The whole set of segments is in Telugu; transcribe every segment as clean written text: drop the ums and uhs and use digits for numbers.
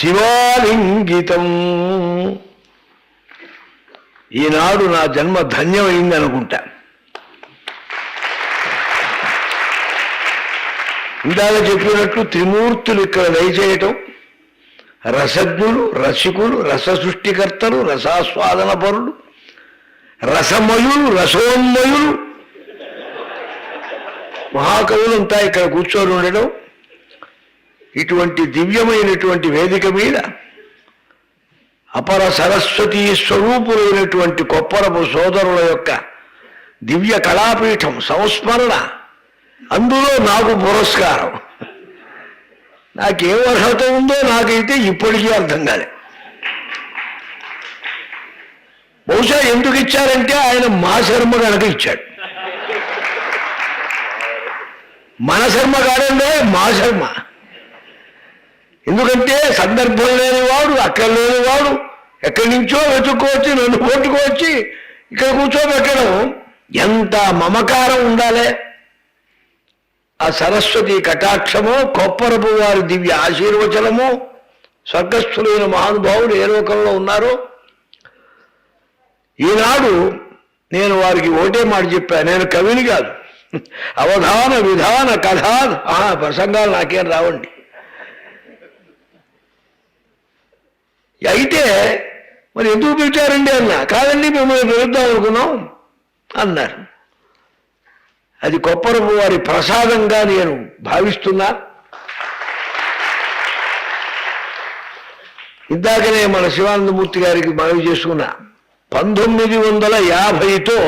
శివాలింగితం. ఈనాడు నా జన్మ ధన్యమైంది అనుకుంటా. ఇందాక చెప్పినట్లు త్రిమూర్తులు ఇక్కడ దయచేయటం, రసజ్ఞులు, రసికులు, రస సృష్టికర్తలు, రసాస్వాదన పరులు, రసమయులు, రసోన్మయులు, మహాకవులంతా ఇక్కడ కూర్చొని ఉండడం, ఇటువంటి దివ్యమైనటువంటి వేదిక మీద అపర సరస్వతీ స్వరూపులైనటువంటి కొప్పరపు సోదరుల యొక్క దివ్య కళాపీఠం సంస్మరణ, అందులో నాకు పురస్కారం. నాకేం అర్హత ఉందో నాకైతే ఇప్పటికీ అర్థం కాలే. బహుశా ఎందుకు ఇచ్చారంటే ఆయన మా శర్మ కనుక ఇచ్చాడు. మన శర్మ కాదండే, మా శర్మ. ఎందుకంటే సందర్భం లేనివాడు, అక్కడ లేనివాడు ఎక్కడి నుంచో వెతుక్కోవచ్చి నన్ను కొట్టుకోవచ్చి ఇక్కడ కూర్చోబెట్టడం ఎంత మమకారం ఉండాలి. ఆ సరస్వతి కటాక్షమో, కొప్పరపు వారి దివ్య ఆశీర్వచనమో, స్వర్గస్థులైన మహానుభావులు ఏ లోకంలో ఉన్నారో. ఈనాడు నేను వారికి ఒకటే మాట చెప్పాను, నేను కవిని కాదు, అవధాన విధాన కథా ప్రసంగాలు నాకేం రావండి. అయితే మరి ఎందుకు పిలిచారండి అన్నా. కాదండి, మిమ్మల్ని పిలుద్దాం అనుకున్నాం అన్నారు. అది కొప్పరపు వారి ప్రసాదంగా నేను భావిస్తున్నా. ఇందాకనే మన శివానందమూర్తి గారికి మనవి చేసుకున్నా, 1950తో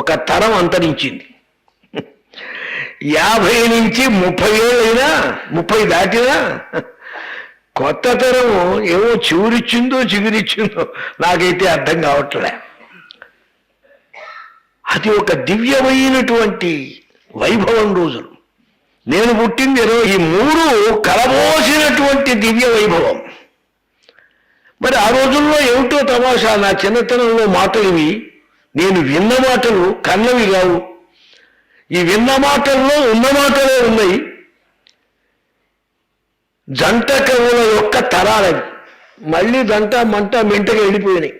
ఒక తరం అంతరించింది. 50 నుంచి 30 ఏళ్ళైనా, 30 దాటినా కొత్త తరం ఏమో చిగురిచ్చిందో నాకైతే అర్థం కావట్లే. అది ఒక దివ్యమైనటువంటి వైభవం రోజులు. నేను పుట్టింది ఈ 3 కలబోసినటువంటి దివ్య వైభవం. మరి ఆ రోజుల్లో ఏమిటో తమాషా, నా చిన్నతనంలో మాటలువి, నేను విన్న మాటలు కన్నవి కావు. ఈ విన్న మాటల్లో ఉన్న మాటలే ఉన్నాయి. జంట కవుల యొక్క తరాలవి మళ్ళీ దంట మంట మెంటగా వెళ్ళిపోయినాయి.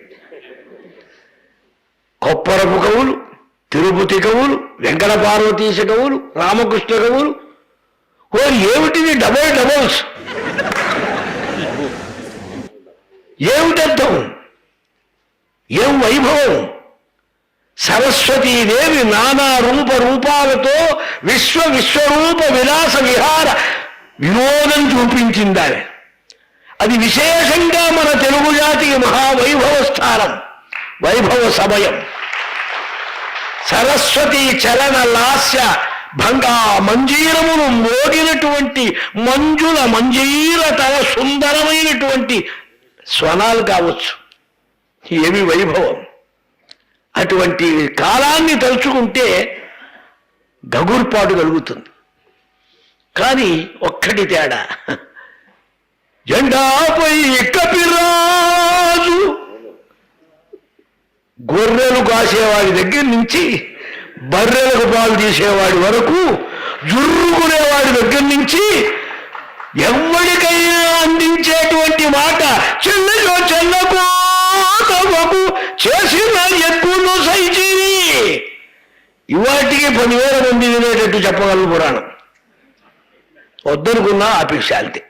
కొప్పరపు కవులు, తిరుపతి కవులు, వెంకట పార్వతీశ కవులు, రామకృష్ణ కవులు. ఏమిటిది డబల్స్? ఏమిటర్థం? ఏం వైభవం? సరస్వతీదేవి నానా రూపాలతో విశ్వరూప విలాస విహార వినోదం చూపించిందామె. అది విశేషంగా మన తెలుగు జాతికి మహావైభవ స్థానం, వైభవ సమయం. సరస్వతి చలన లాస్య భంగా మంజీరమును మోగినటువంటి మంజుల మంజీరతల సుందరమైనటువంటి స్వనాలు కావచ్చు. ఏమి వైభవం! అటువంటి కాలాన్ని తలుచుకుంటే గగుర్పాటు కలుగుతుంది. కానీ ఒక్కటి తేడా, జెండాపై కపిరాజు గొర్రెలు కాసేవాడి దగ్గర నుంచి బర్రెలకు పాలు తీసేవాడి వరకు, జుర్రుకునేవాడి దగ్గర నుంచి ఎవరికైనా అందించేటువంటి మాట చెల్లెలో చెల్లకు చేసిన ఎత్తును సైచిరి. ఇవాటికి 10,000 మంది వినేటట్టు చెప్పగలను పురాణం. వద్దనుకున్నా ఆపేక్షాలితే.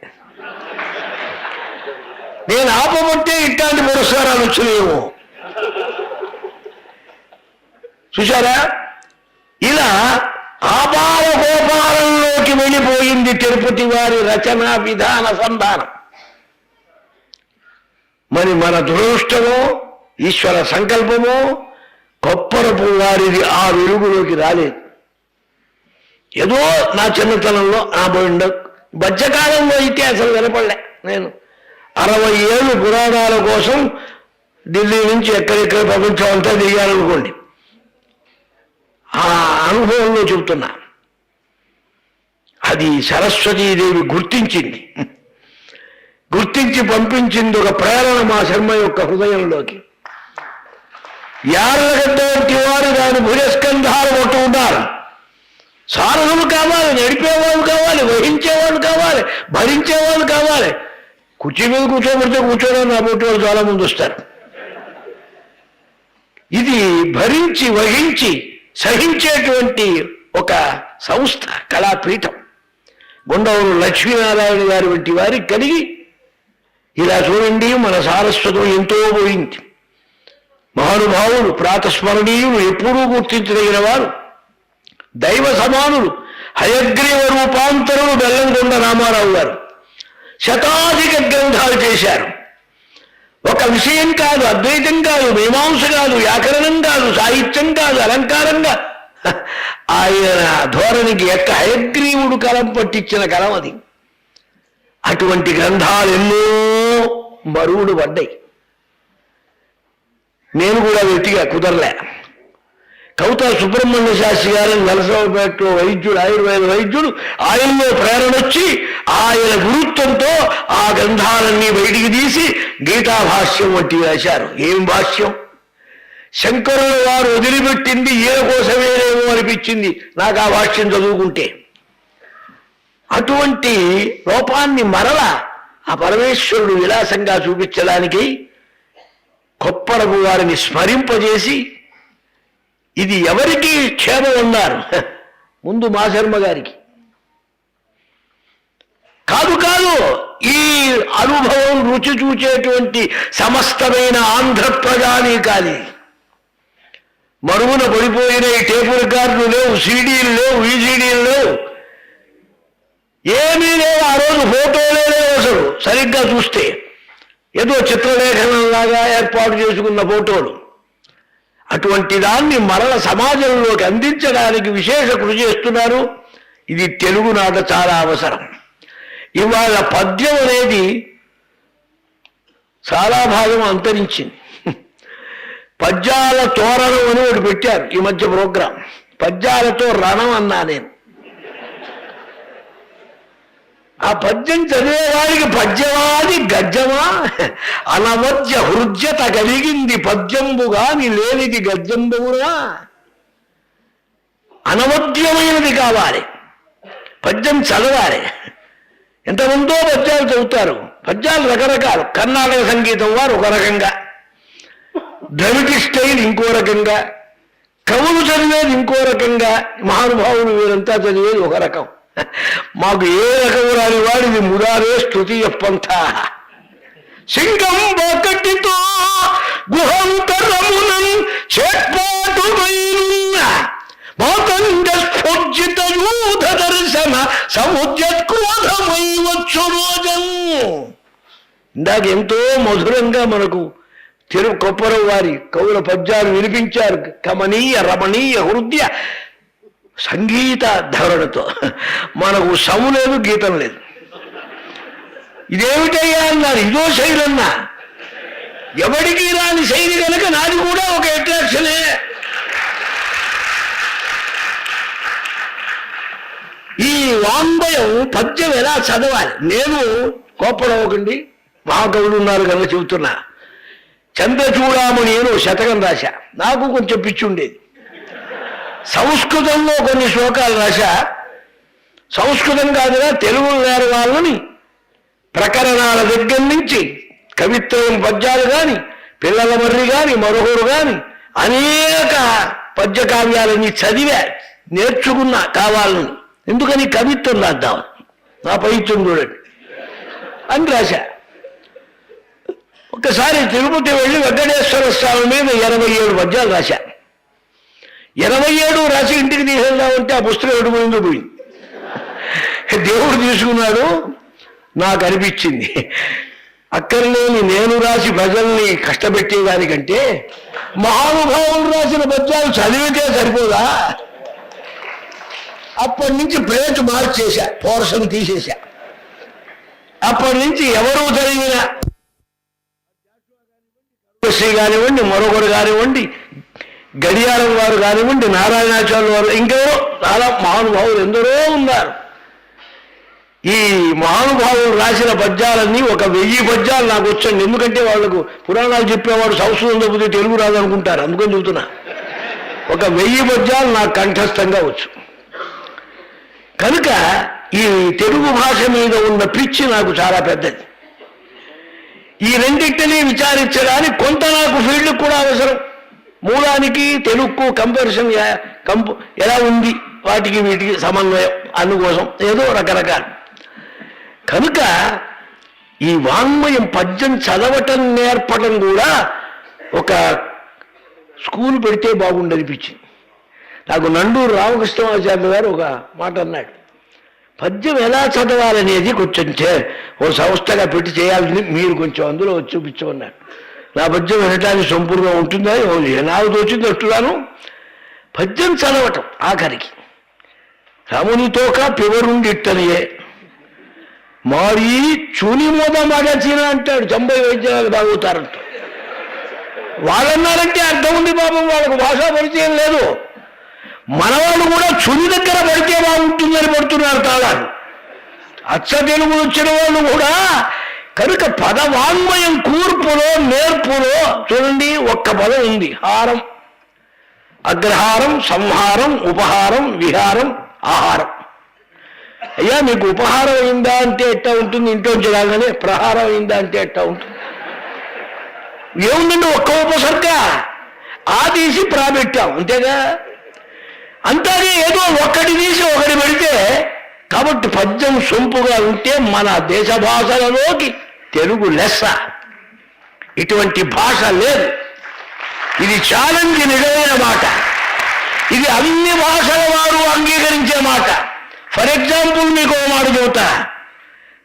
నేను ఆపబట్టే ఇట్లాంటి పురస్కారాలు వచ్చినాయేమో. చూశారా? ఇలా ఆపాల గోపాలంలోకి వెళ్ళిపోయింది తిరుపతి వారి రచనా విధాన సంధానం. మరి మన దురదృష్టమో ఈశ్వర సంకల్పమో కొప్పరపు వారిది ఆ వెలుగులోకి రాలేదు. ఏదో నా చిన్నతనంలో మధ్యకాలంలో అయితే అసలు వినపడలే. నేను 60 ఏళ్ళు పురాణాల కోసం ఢిల్లీ నుంచి ఎక్కడెక్కడ ప్రపంచం అంతా దిగాలనుకోండి. ఆ అనుభవంలో చెబుతున్నా. అది సరస్వతీదేవి గుర్తించి పంపించింది ఒక ప్రేరణ మా శర్మ యొక్క హృదయంలోకి. యార్లగడ్డ వంటి వారు దాని భుజస్కంధాలు పట్టుకుంటారు. సారథులు కావాలి, నడిపేవాళ్ళు కావాలి, వహించేవాళ్ళు కావాలి, భరించేవాళ్ళు కావాలి. కుర్చీ మీద కూర్చోబడితే కూర్చోవడం నా పోటీ వాళ్ళు చాలా మంది వస్తారు. ఇది భరించి వహించి సహించేటువంటి ఒక సంస్థ, కళాపీఠం. గుండవూరు లక్ష్మీనారాయణ గారి వంటి వారికి కలిగి ఇలా చూడండి, మన సారస్వతం ఎంతో పోయింది. మహానుభావులు, ప్రాతస్మరణీయులు, ఎప్పుడూ గుర్తించదగిన వారు, దైవ సమానులు, హయగ్రీవ రూపాంతరులు బెల్లంకొండ రామారావు గారు శతాధిక గ్రంథాలు చేశారు. ఒక విషయం కాదు, అద్వైతం కాదు, మీమాంస కాదు, వ్యాకరణం కాదు, సాహిత్యం కాదు, అలంకారంగా ఆయన ధోరణికి హయగ్రీవుడు కలం పట్టించిన కలం అది. అటువంటి గ్రంథాలు ఎన్నో మరువులు పడ్డాయి. నేను కూడా వెతిగా, కుదరలే. కవితా సుబ్రహ్మణ్య శాస్త్రి గారు నరసరావుపేటలో వైద్యుడు, ఆయుర్వేద వైద్యుడు, ఆయనలో ప్రేరణ వచ్చి ఆయన గురుత్వంతో ఆ గ్రంథాలన్నీ బయటికి తీసి గీతాభాష్యం వంటి రాశారు. ఏం భాష్యం! శంకరుల వారు వదిలిపెట్టింది ఈయన కోసమేనేమో అనిపించింది నాకు ఆ భాష్యం చదువుకుంటే. అటువంటి లోపాన్ని మరల ఆ పరమేశ్వరుడు విలాసంగా చూపించడానికి కొప్పరపు వారిని స్మరింపజేసి, ఇది ఎవరికి క్షేమం అన్నారు? ముందు మాశర్మ గారికి కాదు కాదు, ఈ అనుభవం రుచి చూచేటువంటి సమస్తమైన ఆంధ్ర ప్రజానీకాలి. మరుగున పడిపోయిన ఈ టేపు రికార్డులు లేవు, సీడీలు లేవు, వీసీడీలు లేవు, ఏమీ లేవు. ఆ రోజు ఫోటోలే లేవు అసలు. సరిగ్గా చూస్తే ఏదో చిత్రలేఖనంలాగా ఏర్పాటు చేసుకున్న ఫోటోలు. అటువంటి దాన్ని మరల సమాజంలోకి అందించడానికి విశేష కృషి చేస్తున్నారు. ఇది తెలుగునాట చాలా అవసరం. ఇవాళ పద్యం అనేది చాలా భాగం అంతరించింది. పద్యాల తోరణం అని ఒకటి పెట్టారు ఈ మధ్య ప్రోగ్రాం. పద్యాలతో రణం అన్నా నేను. ఆ పద్యం చదివేవాడికి పద్యమాది గద్యమా అనవద్య హృద్యత కలిగింది పద్యంబుగాని లేనిది గద్యంబునా. అనవద్యమైనది కావాలి, పద్యం చదవాలి. ఎంతమందో పద్యాలు చదువుతారు. పద్యాలు రకరకాలు. కర్ణాటక సంగీతం వారు ఒక రకంగా, ద్రవిడ స్టైల్ ఇంకో రకంగా, కవులు చదివేది ఇంకో రకంగా, మహానుభావులు వీరంతా చదివేది ఒక రకం. మాకు ఏ రకం రాని వాడిది మురారే స్తృతీయ పంథ. సింగం ఒకటితో గుహంతరమునం చేట్పాటు మాతండ స్ఫోర్జిత యూధ దర్శన సముద్రక్రోధమై వచ్చు రోజం. ఇందాక ఎంతో మధురంగా మనకు కొప్పరం వారి కవుల పద్యాలు వినిపించారు. కమనీయ రమణీయ హృదయ సంగీత ధోరణితో. మనకు సము లేదు, గీతం లేదు. ఇదేమిటయ్యా అన్నారు. ఇదో శైలి అన్నా. ఎవడికి రాని శైలి కనుక నాది కూడా ఒక అట్రాక్షనే. ఈ వాంగ్మయం పద్యం ఎలా చదవాలి? నేను కోపడవకండి, మహాకవులు ఉన్నారు కనుక చెబుతున్నా. చంద్రచూడామణి అని శతకం రాశా. నాకు కొంచెం పిచ్చి ఉండేది. సంస్కృతంలో కొన్ని శ్లోకాలు రాశా. సంస్కృతం కాదుగా, తెలుగు నేర వాళ్ళని ప్రకరణాల దగ్గర నుంచి కవిత్వం పద్యాలు కానీ, పిల్లల మర్రి కానీ, మరొకరు కానీ అనేక పద్యకావ్యాలని చదివా, నేర్చుకున్నా కావాలని. ఎందుకని కవిత్వం రాద్దాం, నా పవిత్రం చూడండి అని రాశా. ఒకసారి తిరుపతి వెళ్ళి వెంకటేశ్వర స్వామి మీద 87 పద్యాలు రాశా. 87 రాసి ఇంటికి తీసుకెళ్దామంటే ఆ పుస్తకం ఎడుముందు పోయింది. దేవుడు తీసుకున్నాడు. నాకు అనిపించింది, అక్కర్లేని నేను రాసి ప్రజల్ని కష్టపెట్టేదానికంటే మహానుభావులు రాసిన పద్యాలు చదివితే సరిపోదా? అప్పటి నుంచి ప్లేట్ మార్చేశా, పోర్షన్ తీసేశా. అప్పటి నుంచి ఎవరు చదివినా శ్రీ కానివ్వండి, మరొకరు కానివ్వండి, గడియారం వారు కానివ్వండి, నారాయణాచార్యులు వారు, ఇంకెవరో చాలా మహానుభావులు ఎందరో ఉన్నారు. ఈ మహానుభావులు రాసిన పద్యాలన్నీ 1000 పద్యాలు నాకు వచ్చండి. ఎందుకంటే వాళ్ళకు పురాణాలు చెప్పేవాడు సంస్కృతం తప్పితే తెలుగు రాదు అనుకుంటారు. అందుకని చెబుతున్నా, 1000 పద్యాలు నాకు కంఠస్థంగా వచ్చు. కనుక ఈ తెలుగు భాష మీద ఉన్న పిచ్చి నాకు చాలా పెద్దది. ఈ రెండింటినీ విచారించడానికి కొంత నాకు ఫీల్డ్ కూడా అవసరం. మూలానికి తెలుగుకు కంపారిజన్ ఎలా ఉంది, వాటికి వీటికి సమన్వయం, అందుకోసం ఏదో రకరకాలు. కనుక ఈ వాంగ్మయం పద్యం చదవటం నేర్పడం కూడా ఒక స్కూల్ పెడితే బాగుండనిపించింది నాకు. నండూరు రామకృష్ణమాచార్యులు గారు ఒక మాట అన్నాడు, పద్యం ఎలా చదవాలనేది కొంచెం ఓ సంస్థగా పెట్టి చేయాలని మీరు కొంచెం అందులో చూపించమన్నాడు. నా పద్యం వినటానికి సంపూర్ణంగా ఉంటుందా, నాకు తోచింది అంటున్నాను. పద్యం చదవటం ఆఖరికి రామునితోక పివరుండిట్టనియే మారీ చుని మొద మగచిన అంటాడు. 90 వైద్యాలకు తాగుతారంట. వాళ్ళన్నారంటే అర్థం ఉంది పాపం, వాళ్ళకు భాషా పరిచయం లేదు. మనవాళ్ళు కూడా చుని దగ్గర పడితే బాగుంటుందని పడుతున్నారు తాళాలు. అచ్చ తెలుగు వచ్చిన వాళ్ళు కూడా. కనుక పదవాంగ్మయం కూర్పులో నేర్పులో చూడండి, ఒక్క పదం ఉంది, హారం. అగ్రహారం, సంహారం, ఉపహారం, విహారం, ఆహారం. అయ్యా మీకు ఉపహారం అయిందా అంటే ఎట్టా ఉంటుంది, ఇంట్లోంచి రాగానే ప్రహారం అయిందా అంటే ఎట్టా ఉంటుంది. ఏముందండి, ఒక్క ఉపసర్గ ఆ తీసి ప్రాబెట్టాం అంతేగా. అంతానే ఏదో ఒక్కటి తీసి ఒకటి పెడితే. కాబట్టి పద్యం సొంపుగా ఉంటే మన దేశ భాషలలోకి తెలుగు లెస్స. ఇటువంటి భాష లేదు. ఇది ఛాలెంజ్, నిజమైన మాట. ఇది అన్ని భాషల వారు అంగీకరించే మాట. ఫర్ ఎగ్జాంపుల్ మీకు ఒక మాట చెబుతా.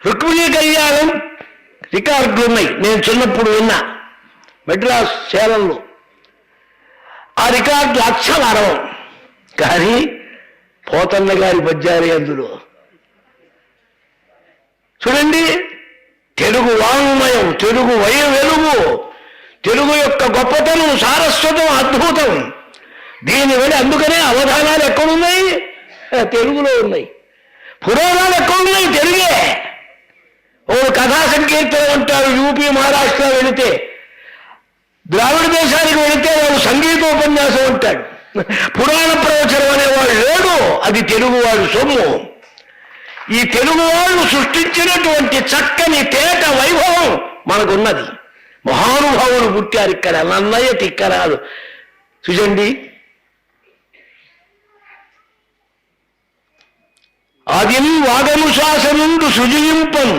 రుక్మిణీ కళ్యాణం రికార్డులు ఉన్నాయి, నేను చిన్నప్పుడు విన్నా మెడ్రాస్ సేలంలో. ఆ రికార్డులు అక్షరం 60, కానీ పోతన్న గారి పద్యాలే అందులో. చూడండి, తెలుగు వాంగ్మయం, తెలుగు వెలుగు, తెలుగు యొక్క గొప్పతనం, సారస్వతం, అద్భుతం. దీనివల్ల అందుకనే అవధానాలు ఎక్కడున్నాయి, తెలుగులో ఉన్నాయి. పురాణాలు ఎక్కడున్నాయి, తెలుగే. ఓ కథా సంకీర్తనం అంటారు. యూపీ, మహారాష్ట్ర వెళితే, ద్రావిడ దేశానికి వెళితే వాడు సంగీతోపన్యాసం అంటాడు. పురాణ ప్రవచనం అనేవాడు లేడు, అది తెలుగువాడు సొమ్ము. ఈ తెలుగు వాళ్ళు సృష్టించినటువంటి చక్కని తేట వైభవం మనకున్నది. మహానుభావులు పుట్టారు ఇక్కడ, నన్నయ్య తిక్కరాదు. చూడండి, ఆదిం వాగనుశాసనుండు సుజయింపం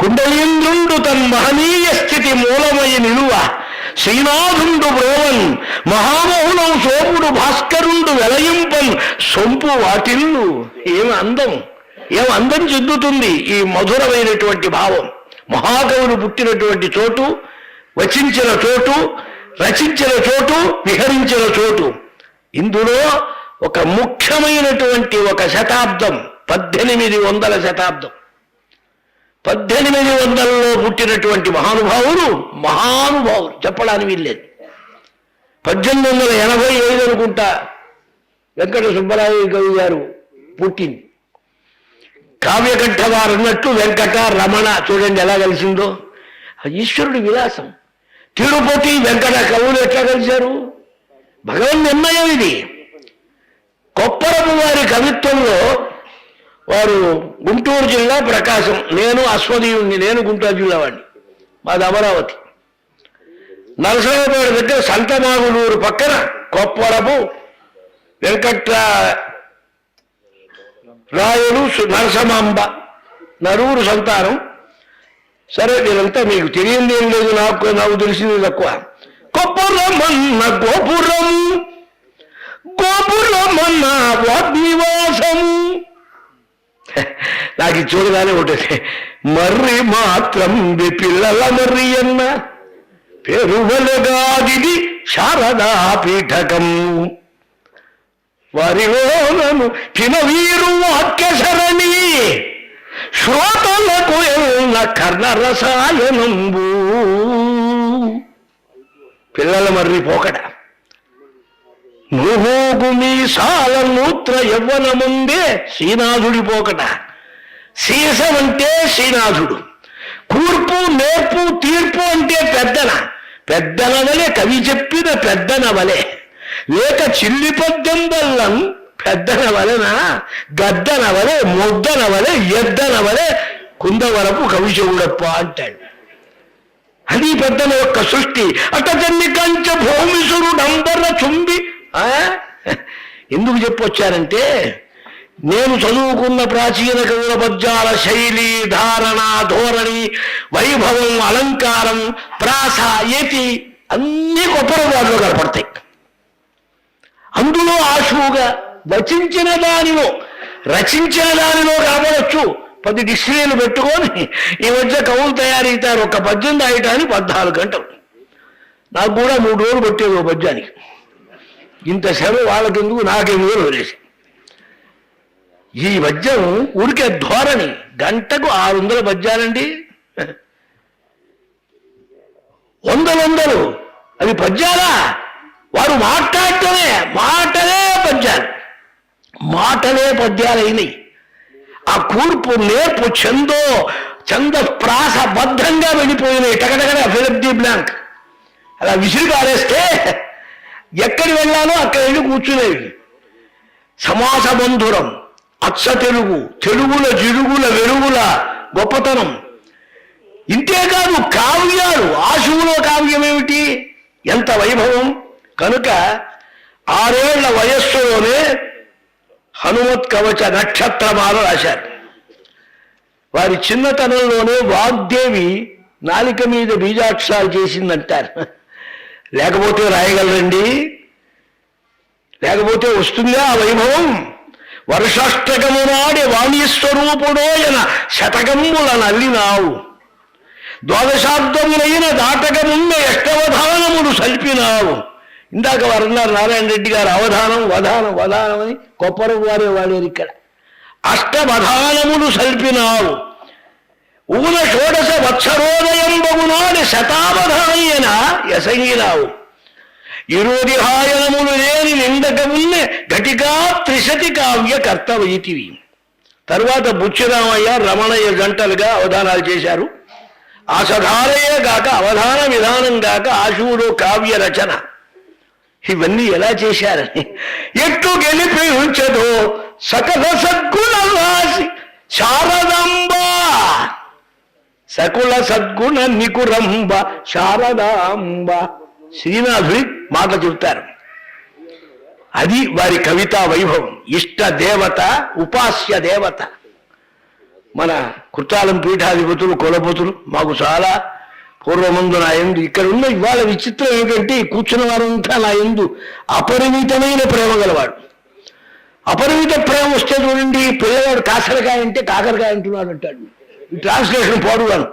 కుండలీంద్రుండు తన్ మహనీయ స్థితి మూలమయ నిలువ శ్రీనాథుండు బ్రోవన్ మహామోహనం సోముడు భాస్కరుండు వెలయింపం సొంపు వాటిల్లు. ఏం అందం చెందుతుంది ఈ మధురమైనటువంటి భావం. మహాకవులు పుట్టినటువంటి చోటు, వచించిన చోటు, రచించిన చోటు, విహరించిన చోటు. ఇందులో ఒక ముఖ్యమైనటువంటి ఒక శతాబ్దం, 1800 శతాబ్దం. 1800లో పుట్టినటువంటి మహానుభావులు చెప్పడానికి వీల్లేదు. 1885 అనుకుంటా వెంకట సుబ్బరాయ కవి గారు పుట్టింది. కావ్యకంఠ వారు అన్నట్టు వెంకట రమణ చూడండి ఎలా కలిసిందో. ఈశ్వరుడి విలాసం. తిరుపతి వెంకట కవులు ఎట్లా కలిశారు, భగవన్ నిర్ణయం ఇది. కొప్పరపు వారి కవిత్వంలో వారు గుంటూరు జిల్లా ప్రకాశం, నేను అశ్వదీయుణ్ణి, నేను గుంటూరు జిల్లా వాడిని, మాది అమరావతి. నరసరావుపేట దగ్గర సంతమాగులూరు పక్కన కొప్పరపు వెంకట రాయుడు నరసమాంబ నలుగురు సంతానం. సరే, వీరంతా మీకు తెలియంది ఏం లేదు, నాకు తెలిసింది తక్కువ. కొప్పరమన్న గోపురమన్న వాగ్నివాసము. నాకు చూడగానే ఉంటుంది. మర్రి మాత్రం పిల్లల మర్రి అన్న పెరువలగాది శారదా పీఠకం. వారిలోనను పినవీరు వాక్యసరణి శ్రోతలకు ఎల్ల కర్ణరసాయనంబు. పిల్లల మర్రి పోకడ. నుహోగు మీసాల నూత్ర యవ్వనముందే శ్రీనాథుడి పోకట. సీసం అంటే శ్రీనాథుడు. కూర్పు, నేర్పు, తీర్పు అంటే పెద్దన వలె, కవి చెప్పిన పెద్దన వలె. లేక చిల్లి పద్యం వల్లం పెద్దన వలన, గద్దన వలె, ముద్దన వలె, ఎద్దన వలె కుందవరపు కవి చెవుడప్ప అంటాడు. అది పెద్దల యొక్క సృష్టి. అటజన్ని కంచ భూమిసురు డంబర చుంబి. ఎందుకు చెప్పొచ్చారంటే, నేను చదువుకున్న ప్రాచీన కవుల పద్యాల శైలి, ధారణ, ధోరణి, వైభవం, అలంకారం, ప్రాస, యతి అన్నీ గొప్ప వాటిలో కనపడతాయి. అందులో ఆశువుగా రచించిన దానిలో కనపడవచ్చు. 10 డిక్షనరీలు పెట్టుకొని ఈ మధ్య కవులు తయారవుతారు. ఒక పద్యం రాయటానికి 14 గంటలు. నాకు కూడా 3 రోజులు పట్టేది ఒక పద్యానికి. ఇంత శ్రమ వాళ్ళకెందుకు, నాకెందుకు వదిలేసి. ఈ పద్యం ఊరికే ధోరణి. గంటకు 600 పద్యాలండి. 100 అవి పద్యాలా? వారు మాటలే పద్యాలైనవి. ఆ కూర్పు, నేర్పు, చంద ప్రాస బద్ధంగా వెళ్ళిపోయినాయి. టకటకట ఫిలప్ బ్లాంక్ అలా విసిరి పారేస్తే ఎక్కడి వెళ్ళాలో అక్కడ వెళ్ళి కూర్చునేవి. సమాస బంధురం, అచ్చ తెలుగు, తెలుగుల జిడుగుల వెలుగుల గొప్పతనం. ఇంతేకాదు కావ్యాలు. ఆశువులో కావ్యం ఏమిటి? ఎంత వైభవం. కనుక 6 ఏళ్ల వయస్సులోనే హనుమత్ కవచ నక్షత్రమాల రాశారు. వారి చిన్నతనంలోనే వాగ్దేవి నాలిక మీద బీజాక్షరాలు చేసిందంటారు. లేకపోతే రాయగలరండి? లేకపోతే వస్తుందా ఆ వైభవం? వర్షాష్టకము నాడి వాణీస్వరూపుడోయన శతకముల నల్లినావు, ద్వాదశాబ్దములైన దాటకమున్న అష్టవధానములు సల్పినావు. ఇందాక వారు అన్నారు, నారాయణ రెడ్డి గారు అవధానం వధానం అని కొప్పరం వారే వాడేరు. ఇక్కడ అష్టవధానములు సల్పినావు, ఊన షోడశ వత్సరోదయం బగునాడు శతావధానయ్యన ఎసగినావు, 20 హాయనములు లేని నిండకమున్న ఘటికా త్రిశతి కావ్య కర్తవైతివి. తరువాత బుచ్చిరామయ్య, రమణయ్య జంటలుగా అవధానాలు చేశారు. ఆసధారయే గాక అవధాన విధానం గాక ఆశువులో కావ్య రచన. ఇవన్నీ ఎలా చేశారని ఎట్లు గెలిపి ఉంచదో సకల సద్గుణ రాసి శారదాంబ, సకుల సద్గుణ నికురంబ శారదాంబ. శ్రీనాథుడి మాట చెబుతారు. అది వారి కవితా వైభవం. ఇష్ట దేవత, ఉపాస్య దేవత. మన కుట్టాలం పీఠాధిపతులు, కులపతులు మాకు చాలా పూర్వమందు నా యందు, ఇక్కడ ఉన్న ఇవాళ విచిత్రం ఏమిటంటే, కూర్చున్న వారంతా నా యందు అపరిమితమైన ప్రేమ గలవాడు. అపరిమిత ప్రేమ వస్తే చూడండి, పిల్లవాడు కాకరకాయ అంటే కాకరకాయ అంటున్నాడు అంటాడు. ఈ ట్రాన్స్లేషన్ పోడుగాను.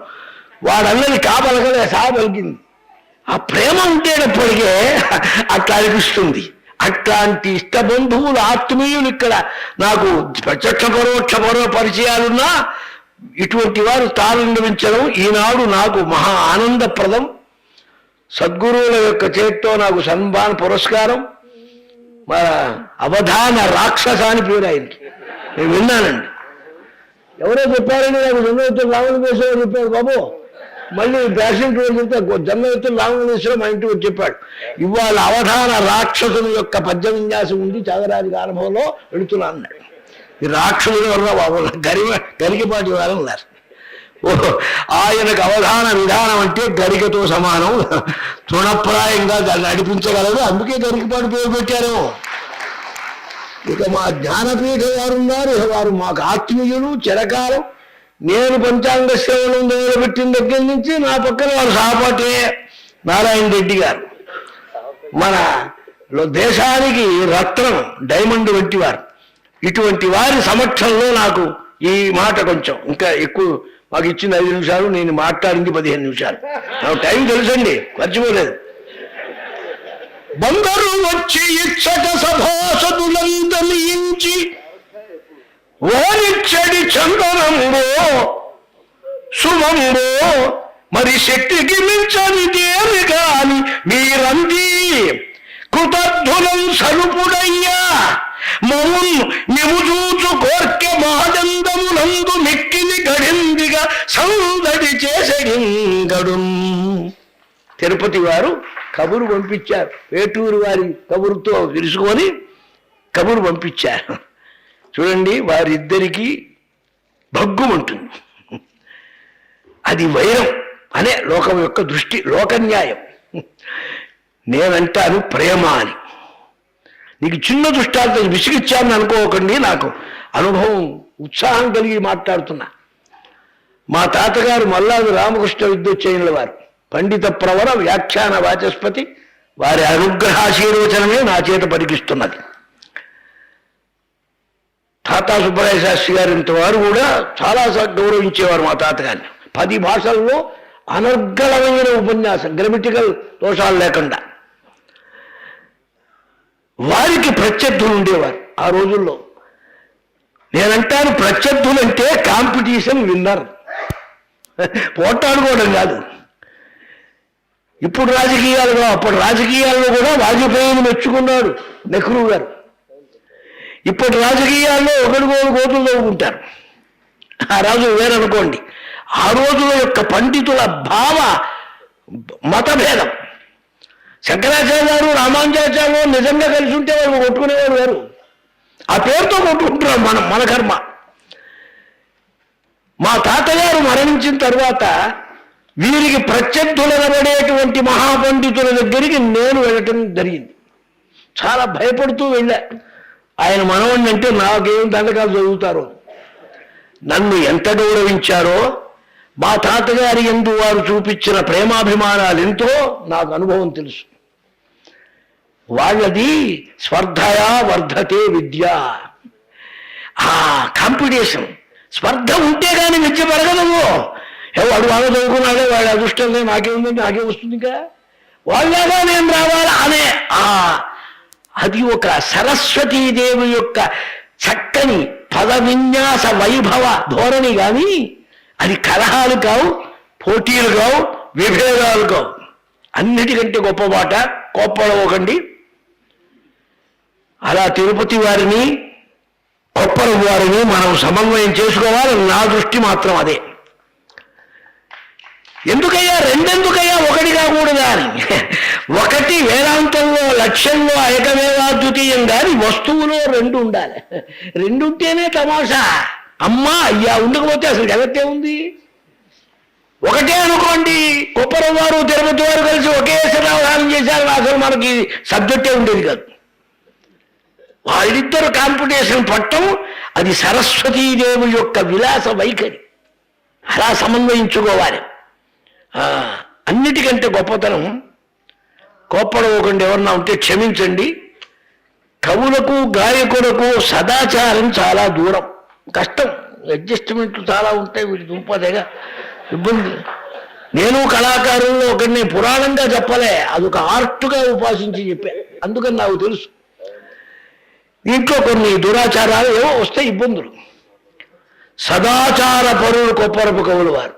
వాడు అన్నది కాపలకలే సా పలికింది. ఆ ప్రేమ ఉండేటప్పటికే అట్లా అనిపిస్తుంది. అట్లాంటి ఇష్టబంధువులు, ఆత్మీయులు ఇక్కడ నాకు ప్రత్యక్ష పరోక్ష పరిచయాలున్నా ఇటువంటి వారు తానుండవించడం ఈనాడు నాకు మహా ఆనందప్రదం. సద్గురువుల యొక్క చేతితో నాకు సన్మాన పురస్కారం. మన అవధాన రాక్షస అని పేరు ఆయనకి. నేను విన్నానండి. ఎవరో చెప్పారండి నాకు, జన్మవిత్తులు రామలింగేశ్వరం చెప్పాడు. బాబు మళ్ళీ ప్యాషన్ టూర్ చెప్తే జన్మవిత్తులు రామలింగేశ్వరం మా ఇంటికి వచ్చి చెప్పాడు. ఇవాళ అవధాన రాక్షసుని యొక్క పద్య విన్యాసం ఉంది త్యాగరాజు అనుభవంలో వెళుతున్నా అన్నాడు. ఈ రాక్షసుడు ఎవరో బాబు గరికపాటి వారు ఉన్నారు. ఆయనకు అవధాన విధానం అంటే గరికతో సమానం, తృణప్రాయంగా దాన్ని నడిపించగలదు. అందుకే గరికపాటి పేరు పెట్టారు. ఇక మా జ్ఞానపీఠ వారు ఉన్నారు. వారు మాకు ఆత్మీయులు చిరకాలం. నేను పంచాంగ సేవలు మొదలుపెట్టిన దగ్గర నుంచి నా పక్కన వారు సహపాఠే నారాయణ రెడ్డి గారు. మన దేశానికి రత్నం, డైమండ్ వంటి వారు. ఇటువంటి వారి సమక్షంలో నాకు ఈ మాట కొంచెం ఇంకా ఎక్కువ, మాకు ఇచ్చిన 5 నిమిషాలు, నేను మాట్లాడింది 15 నిమిషాలు. నాకు టైం తెలుసండి, మర్చిపోలేదు. బందరు వచ్చి ఇచ్చట సభాసదులందలించి ఓనిచ్చడి చందనంబో శుభంబో మరి శక్తికి మించని దేవి కాని మీరందీ కృతధ్వనం సరుపుడయ్యా మౌన్ నిముజూచు కోర్కె మాదందమునందు మిక్కిని గడిందిగా సందడి చేసడింగడు. తిరుపతి వారు కబురు పంపించారు. వేటూరు వారి కబురుతో తెలుసుకొని కబురు పంపించారు. చూడండి, వారిద్దరికీ భగ్గుమంటుంది. అది వైరం. అనే లోకం యొక్క దృష్టి, లోకన్యాయం. నేనంటాను ప్రేమ అని. నీకు చిన్న దృష్టాంతం విసిగిచ్చాను అనుకోకండి, నాకు అనుభవం ఉత్సాహం కలిగి మాట్లాడుతున్నా. మా తాతగారు మల్లాది రామకృష్ణ విద్యుచ్చైనుల వారు, పండిత ప్రవర వ్యాఖ్యాన వాచస్పతి, వారి అనుగ్రహాశీర్వచనమే నా చేత పలికిస్తున్నది. తాతా సుబ్బరాయ శాస్త్రి గారింత వారు కూడా చాలా గౌరవించేవారు మా తాతగారిని. 10 భాషల్లో అనర్గళమైన ఉపన్యాసం, గ్రామటికల్ దోషాలు లేకుండా. వారికి ప్రత్యర్థులు ఉండేవారు ఆ రోజుల్లో. నేనంటాను ప్రత్యర్థులంటే కాంపిటీషన్ విన్నర్, పోటాడుకోవడం కాదు. ఇప్పుడు రాజకీయాలుగా, అప్పుడు రాజకీయాల్లో కూడా వాజ్పేయిని మెచ్చుకున్నాడు నెహ్రూ గారు. ఇప్పటి రాజకీయాల్లో ఒకరికొకరు కోతులు తవ్వుకుంటారు. ఆ రాజు వేరనుకోండి. ఆ రోజుల యొక్క పండితుల భావ మతభేదం. శంకరాచార్యాలు రామానుజాచార్యులు నిజంగా కలిసి ఉంటే వాళ్ళు కొట్టుకునేవారు వేరు. ఆ పేరుతో కొట్టుకుంటున్నాం మన కర్మ. మా తాతగారు మరణించిన తర్వాత వీరికి ప్రత్యర్థులనబడేటువంటి మహాపండితుల దగ్గరికి నేను వెళ్ళటం జరిగింది. చాలా భయపడుతూ వెళ్ళా. ఆయన మనవణ్ణి అంటే నాకేం దండకాలు చదువుతారో. నన్ను ఎంత గౌరవించారో, మా తాతగారి యందు వారు చూపించిన ప్రేమాభిమానాలు ఎంతో నాకు అనుభవం తెలుసు. వాళ్ళది స్పర్ధయా వర్ధతే విద్య. ఆ కాంపిటీషన్, స్పర్ధ ఉంటే కానీ విద్య పెరగదు. వాడు వాళ్ళు చదువుకున్నాడే, వాడి అదృష్టంలో నాకేముందంటే నాకే వస్తుంది, ఇంకా వాళ్ళగా నేను రావాలా అనే అది ఒక సరస్వతీదేవి యొక్క చక్కని పద విన్యాస వైభవ ధోరణి. కానీ అది కలహాలు కావు, పోటీలు కావు, విభేదాలు కావు. అన్నిటికంటే గొప్ప మాట, కోప్పడవకండి. అలా తిరుపతి వారిని, కొప్పరం వారిని మనం సమన్వయం చేసుకోవాలి. నా దృష్టి మాత్రం అదే. ఎందుకయ్యా రెండెందుకయ్యా, ఒకటి కాకూడదా అని. ఒకటి వేదాంతంలో, లక్ష్యంలో ఏకమేవాద్వితీయం, కానీ వస్తువులో 2 ఉండాలి. 2 ఉంటేనే తమాషా. అమ్మా అయ్యా ఉండకపోతే అసలు జగత్తే ఉంది. ఒకటే అనుకోండి, కొప్పరం వారు తిరుపతి వారు కలిసి ఒకేసారి అవధానం చేశారు, అసలు మనకి సబ్జెక్టే ఉండేది కాదు. వాళ్ళిద్దరు కాంపిటీషన్ పట్టం, అది సరస్వతీదేవి యొక్క విలాస వైఖరి. అలా సమన్వయించుకోవాలి. అన్నిటికంటే గొప్పతనం, కోప్పడవకుండా ఎవరన్నా ఉంటే క్షమించండి. కవులకు, గాయకులకు సదాచారం చాలా దూరం, కష్టం. అడ్జస్ట్మెంట్లు చాలా ఉంటాయి. వీటి దుంపదేగా ఇబ్బంది. నేను కళాకారుల్లో ఒకరిని పురాణంగా చెప్పలే, అదొక ఆర్ట్గా ఉపాసించి చెప్పా. అందుకని నాకు తెలుసు. దీంట్లో కొన్ని దురాచారాలు ఏవో వస్తాయి, ఇబ్బందులు. సదాచార పరులు కొప్పరపు కవులు వారు.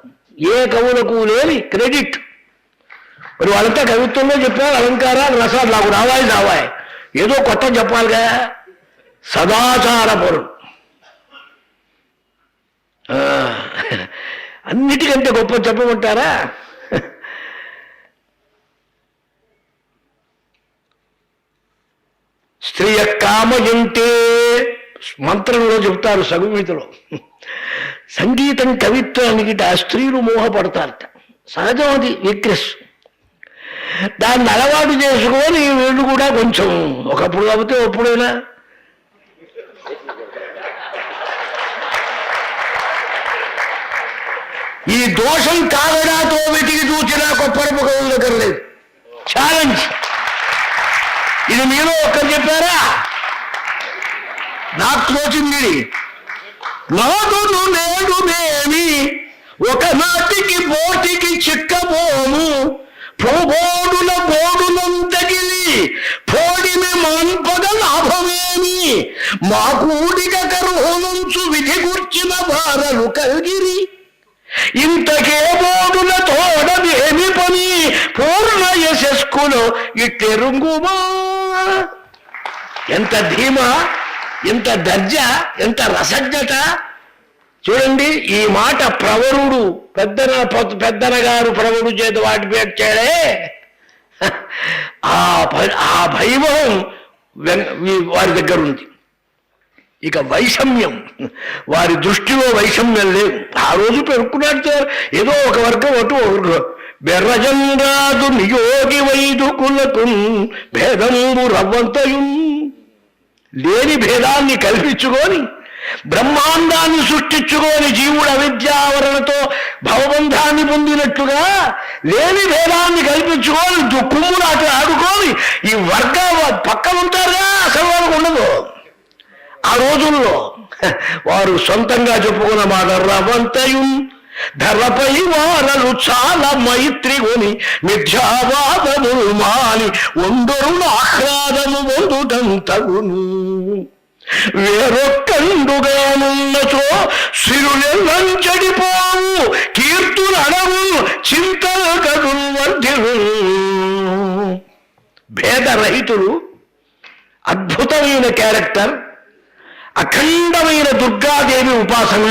ఏ కవులకు లేని క్రెడిట్. మరి వాళ్ళంతా కవిత్వంలో చెప్పారు, అలంకారాలు, రసాలు. నాకు రావాయి ఏదో కొత్త చెప్పాలిగా. సదాచార పరులు. అన్నిటికంటే గొప్ప చెప్పమంటారా? స్త్రీయ కామయంతే మంత్రంలో చెప్తారు, సంగీతలో. సంగీతం, కవిత్వానికి స్త్రీలు మోహపడతారట. సహజం, అది వీక్నెస్. దాన్ని అలవాటు చేసుకొని వీళ్ళు కూడా కొంచెం ఒకప్పుడు కాకపోతే ఎప్పుడైనా ఈ దోషం కాగడాతో వెతికి చూసినా కొప్పరపు కవుల దగ్గర లేదు. ఛాలెంజ్. ఇది మీరు ఒక్కరు చెప్పారా? నాకు తోచింది. నాదును నేడు నేమి ఒకనాటికి పోటికి చిక్కబోము, పోబోడుల బోడునంతగిలి పోడిని మాన్పద లాభమేమి, మా కూడిక కరుహులంచు విధి గుర్చిన భారలు కలిగిరి, ఇంతకే బోడుల తోడదేమి పని పూర్ణ యశస్కులో ఇట్టెరుంగుమా. ఎంత ధీమా, ఎంత దర్జా, ఎంత రసజ్ఞత చూడండి. ఈ మాట ప్రవరుడు, పెద్దన గారు ప్రవరుడు చేత వాటి పెట్టాడే. ఆ వైభవం వారి దగ్గర ఉంది. ఇక వైషమ్యం, వారి దృష్టిలో వైషమ్యం లేదు. ఆ రోజు పెరుక్కున్నాడు ఏదో ఒక వర్గం అటు ఒక బెర్రజంగాదు నియోగి వైదుకులకు భేదంబు రవ్వంతయు లేని భేదాన్ని కల్పించుకొని బ్రహ్మాండాన్ని సృష్టించుకొని జీవుడు అవిద్యావరణతో భవబంధాన్ని పొందినట్టుగా లేని భేదాన్ని కల్పించుకొని కుమ్ములాట ఆడుకొని ఈ వర్గ పక్కన ఉంటారుగా అసలు వాళ్ళకు ఉండదు. ఆ రోజుల్లో వారు సొంతంగా చెప్పుకున్న మాట రవంతయు ధరపై వారలు చాలా మైత్రిగొని మిథ్యావాదములు మాని ఒందరును ఆహ్లాదము పొందుటంతగును వేరొక్కండుగానున్నచో సిరులెల్లంచడిపోవు కీర్తులు అడవు చింతలు కదులు వర్ధిలు. భేదరహితులు, అద్భుతమైన క్యారెక్టర్, అఖండమైన దుర్గాదేవి ఉపాసన.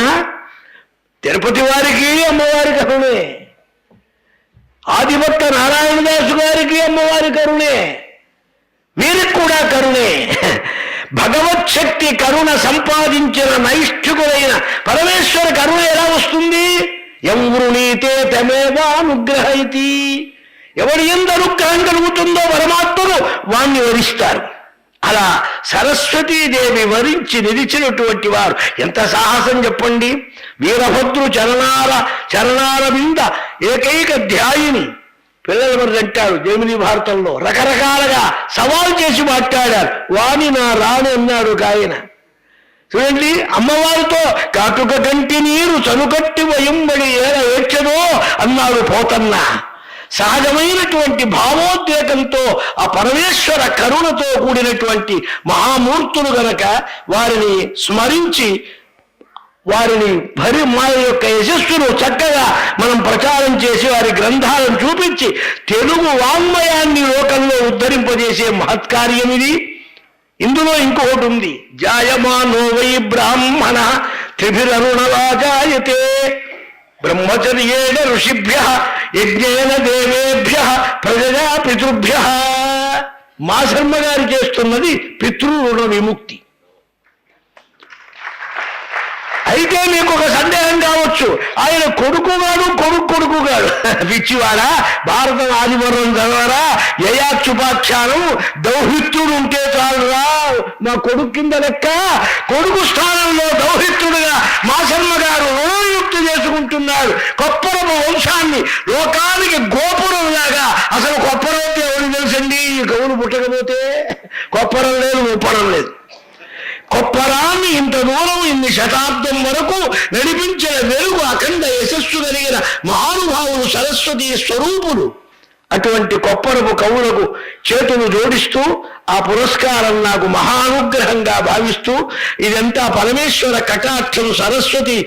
తిరుపతి వారికి అమ్మవారి కరుణే, ఆదిభట్ట నారాయణదాసు గారికి అమ్మవారి కరుణే, వీరికి కూడా కరుణే. భగవచ్చక్తి కరుణ సంపాదించిన నైష్ఠికులైన పరమేశ్వర కరుణ ఎలా వస్తుంది? ఎవృణీతే తమేవానుగ్రహైతి. ఎవరి యందు అనుగ్రహం కలుగుతుందో పరమాత్మను వాణ్ణి వరిస్తారు. అలా సరస్వతీదేవి వరించి నిలిచినటువంటి వారు ఎంత సాహసం చెప్పండి. వీరభద్రు చరణాల మీద ఏకైక ధ్యాయిని. పిల్లలు మరి అంటారు జైమిని భారతంలో రకరకాలుగా సవాల్ చేసి మాట్లాడారు. వాణి నా రాణి అన్నాడు ఆయన. చూడండి, అమ్మవారితో కాటుక కంటి నీరు చనుకట్టి వయంబడి ఏల ఏడ్చదో అన్నాడు పోతన్న. సహజమైనటువంటి భావోద్వేగంతో ఆ పరమేశ్వర కరుణతో కూడినటువంటి మహామూర్తులు గనక వారిని స్మరించి వారిని వారి యొక్క యశస్సును చక్కగా మనం ప్రచారం చేసి వారి గ్రంథాలను చూపించి తెలుగు వాంగ్మయాన్ని లోకంలో ఉద్ధరింపజేసే మహత్కార్యం ఇది. ఇందులో ఇంకొకటి ఉంది. జాయమానో వై బ్రాహ్మణ త్రిభిరరుణవాజాయతే బ్రహ్మచర్యేణ ఋషిభ్య యజ్ఞేన దేవేభ్య ప్రజా పితృభ్య. మా శర్మ గారు చేస్తున్నది పితృరుణ విముక్తి. అయితే మీకు ఒక సందేహం కావచ్చు, ఆయన కొడుకుగాడు కొడుకుగాడు పిచ్చివాడా, భారతం ఆదిపర్వం చదవరా, యయాచుపాఖ్యానం దౌహిత్రుడు ఉంటే చాలురా మా కొడుకు కింద లెక్క. కొడుకు స్థానంలో దౌహిత్రుడుగా మా శర్మ గారు రుణయుక్తి చేసుకుంటున్నాడు. కొప్పరపు వంశాన్ని లోకానికి గోపురం లాగా. అసలు కొప్పరం అంటే ఎవరికి తెలుసండి? గౌరు పుట్టకపోతే కొప్పరం లేదు, ఉప్పరం లేదు. కొప్పరాన్ని ఇంత దూరం ఇన్ని శతాబ్దం వరకు నడిపించిన వెలుగు అఖండ యశస్సు కలిగిన మహానుభావులు సరస్వతీ స్వరూపులు. అటువంటి కొప్పరపు కవులకు చేతులు జోడిస్తూ ఆ పురస్కారం నాకు మహానుగ్రహంగా భావిస్తూ ఇదంతా పరమేశ్వర కటాక్షం సరస్వతి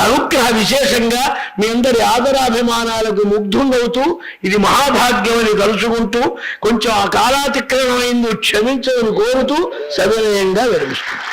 అనుగ్రహ విశేషంగా మీ అందరి ఆదరాభిమానాలకు ముగ్ధుండవుతూ ఇది మహాభాగ్యమని తలుచుకుంటూ కొంచెం ఆ కాలాతిక్రమమైంది క్షమించమని కోరుతూ సవినయంగా విరమిస్తుంది.